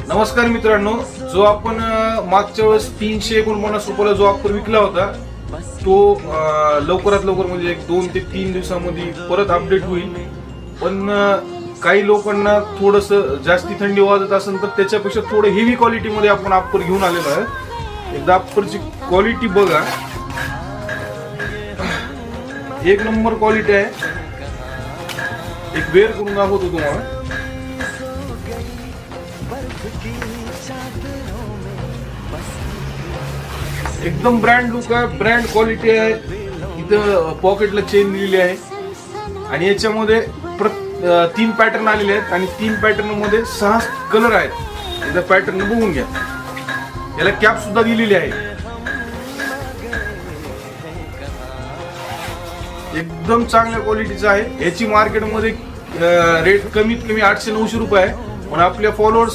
नमस्कार मित्रांनो, जो आपण मागच्या वेळेस 349 रुपयाला जो ऑफर विकला होता तो लवकरात लवकर म्हणजे 2 ते 3 दिवसामध्ये परत अपडेट होईल. पण काही लोकांना थोडस जास्ती थंडी वाजत असेल तर त्याच्यापेक्षा थोडं हेवी क्वालिटी मध्ये आपण ऑफर घेऊन आलेलो आहे. एकदा ऑफरची क्वालिटी बघा, एक नंबर क्वालिटी आहे. एक वेअर करून दाखवतो तुम्हाला. एकदम ब्रँड लुक आहे, ब्रँड क्वालिटी आहे. इथं पॉकेटला चेन दिलेली आहे आणि याच्यामध्ये 3 पॅटर्न आलेले आहेत आणि 3 पॅटर्न मध्ये 6 कलर आहेत. एकदा पॅटर्न बघून घ्या. याला कॅप सुद्धा दिलेली आहे. एकदम चांगल्या क्वालिटीचा आहे. याची मार्केटमध्ये रेट कमीत कमी 800-900 रुपये आहे. पण आपल्या फॉलोअर्स